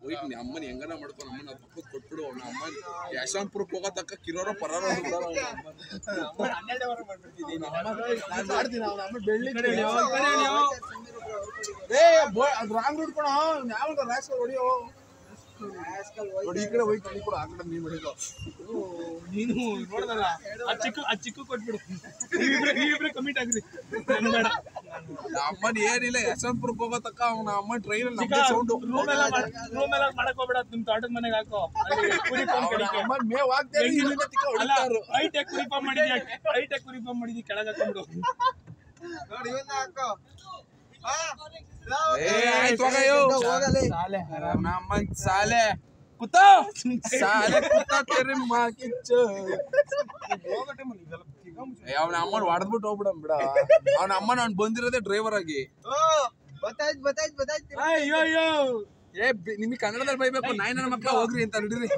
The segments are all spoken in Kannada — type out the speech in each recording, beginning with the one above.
ಹೋಗಿ ಅಮ್ಮನ ಹೆಂಗನ ಮಾಡ್ಕೊಂಡು ಅಮ್ಮನ ಪಕ್ಕದ ಕೊಟ್ಬಿಡು. ಅವನ ಅಮ್ಮನ ಯಶವಂತಪುರಕ್ಕೆ ಹೋಗೋ ತಕ್ಕ ಕಿರೋರ ಪರಾರ ರಾಂಗ್ ರೂಟ್ ಕೊಡ ಯಾವ ಹೊಡಿಯೋ ನೋಡಿ ಈ ಕಡೆ ಹೋಯ್ತು ಅಲ್ಲಿ ಕೂಡ ಆ ಕಡೆ ನೀನು ಹೊಡಿಕೋ. ನೀನು ನೋಡ್ದಲ್ಲ ಆ ಚಿಕ್ಕ ಕೊಟ್ಬಿಡು. ನೀವಿಬ್ರೆ ಕಮಿಟ್ ಆಗ್ರಿ. ಅಮ್ಮನ ಏನಿಲ್ಲ ಯಶವಂತಪುರಕ್ಕೆ ಹೋಗೋ ತಕ್ಕ ಅವನ ಅಮ್ಮ ಟ್ರೈನ್ ಸೌಂಡ್ ರೂಮ್ ಎಲ್ಲ ಮಾಡಕ್ ಹೋಗ್ಬೇಡ. ನಿಮ್ ತೋಟದ ಮನೆಗೆ ಹಾಕೋ. ಮೇವ್ ಹಾಕ್ತಾರೆ ಹೈಟೆಕ್ ಕುರಿ ಫಾರ್ಮ್ ಮಾಡಿದ್ಯಾ ಕೆಳಗೆ ಹಾಕೊಂಡ್ಬಿಡು. साले कुत्ता तेरे माँ की ಅವನ ಅಮ್ಮನ ಹೊಡೆದ್ಬಿಟ್ಟು ಹೋಗ್ಬಿಡಮ್ ಬಿಡ. ಅವನ ಅಮ್ಮನ ಅವ್ನು ಬಂದಿರೋದೇ ಡ್ರೈವರ್ ಆಗಿ. ನಿಮಗೆ ಕನ್ನಡದಲ್ಲಿ ಬೈಬೇಕು. ನಾಯಿ ನನ್ನ ಮಕ್ಕಳ ಹೋಗ್ರಿ ಅಂತ ನಡೀರಿ.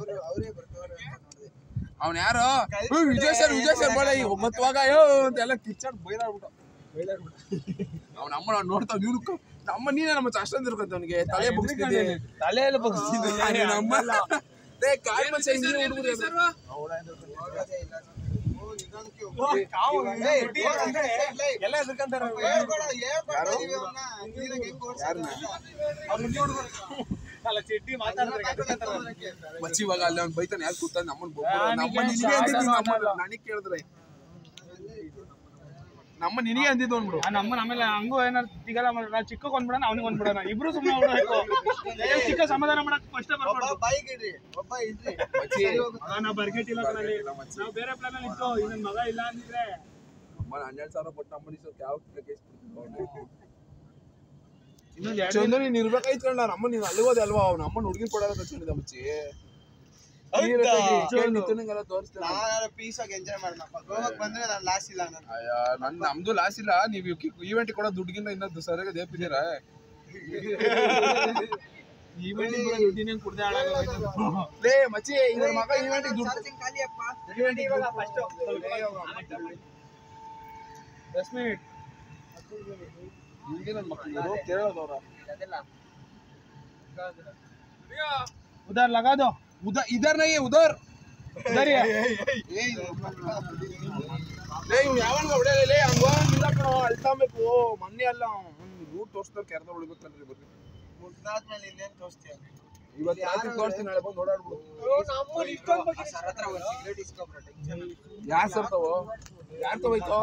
ಅವ್ನ ಯಾರು ವಿಜಯ್ ಸರ್ ಬೇಡ ಮತ್ತವಾಗ ಅಂತೆಲ್ಲ ಕಿಚ್ಚಾಡ್ ಬೈದಾಡ್ಬಿಟ್ಟು ಅವನ ಅಮ್ಮ ನಾವು ನೋಡ್ತಾವ್. ಇವ್ರು ನಮ್ಮ ನೀನೇ ನಮ್ಮ ಅಷ್ಟೊಂದು ಇರ್ಕತ್ತ ಅವನಿಗೆ ತಲೆ ಬಗ್ಸ್ತಿದ್ದೆ. ತಲೆಯಲ್ಲಿ ಬಗ್ಸ್ತಿದ್ದೆ ನಮ್ಮ ಮಚ್ಚಿ ಇವಾಗ ಅಲ್ಲಿ ಅವ್ನು ಬೈತಾನೆ ಯಾಕೆ ಕೂತ ನಮ್ಮನ್ ನನಗೆ ಕೇಳಿದ್ರೆ ನಮ್ಮ ನಿನಗೆ ಅಂದಿದ್ದು ಅಂದ್ಬಿಡು. ನಮ್ಮನ ಆಮೇಲೆ ಹಂಗೂ ಏನಾರು ಸಿಗಲ್ಲ ನಾವು ಚಿಕ್ಕ ಕೊಂಡ್ಬಿಡೋಣ ಅವ್ನಿಗೆ ಕೊಂಡ್ಬಿಡೋಣ. ಇಬ್ರು ಸುಮ್ಮನೆ ಹೋಗ್ಬೇಕು. ಚಿಕ್ಕ ಸಮಾಧಾನ ಮಾಡಕ್ ಫಸ್ಟ್ ಬರ್ಬಾರ್ದು. ನಾವು ಬರ್ಗೆಟ್ಟಿಲ್ಲ ನಾವು ಬೇರೆ ಪ್ಲಾನ್ ಅಲ್ಲಿ ಇತ್ತು. ನನ್ನ ಮಗ ಇಲ್ಲ ಅಂದಿದ್ರೆ 12,000 ಕೊಟ್ಟು ಅಮ್ಮನಿ ಸ್ವಲ್ಪ ಯಾವ ಕೇಸ್ ಚಂದ್ರ ನೀನ್ ಇರ್ಬೇಕಾಯ್ತು ಕಣ್ಣ. ನಮ್ಮ ನೀನ್ ಅಲ್ಲಿ ಹೋದೆ ಅಲ್ವಾ ಅವ್ನ ಅಮ್ಮನ ಹುಡುಗಿ ಕೊಡೋದ ಚಂದ ಮಚ್ಚಿ ನಮ್ದು ಲಾಸ್ ಇಲ್ಲ. ನೀವ್ ಈವೆಂಟ್ ಕೊಡೋ ದುಡ್ಡಿಗಿಂತ ಇನ್ನೊಂದು ಸರಿಯಾಗಿ ದೇಪಿದ್ದೀರಾ. ಮಚ್ಚಿ ಇವ್ರ ಮಗ ಈವೆಂಟ್ उधर लगा दो. इधर नहीं है उधर उधर ही है. ಯಾವನ್ಗ ಹೊಡೆಯಲ್ಲ ಹಂಗಿಲ್ಲ ಕಣೋ. ಅಳ್ತಾಬೇಕು ಮೊನ್ನೆ ಅಲ್ಲ ರೂಟ್ ತೋರಿಸ್ತಾರೆ ಕೆರೆದ ಹೊಡಿಬೇಕಲ್ರಿ. ಬರ್ರಿ ಮುಗ್ದಾದ್ಮೇಲೆ ಇನ್ನೇನು ತೋರಿಸ್ತೀಯ. ಇವತ್ತು ರಾತ್ರಿ ತೋರಿಸ್ತೀನಿ. ನಾಳೆ ಬಂದು ಓಡಾಡ್ಬಿಡು. ಯಾರು ಸರ್ತಾವೋ ಯಾರು ತಗೋಯ್ತೋ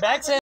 बैक से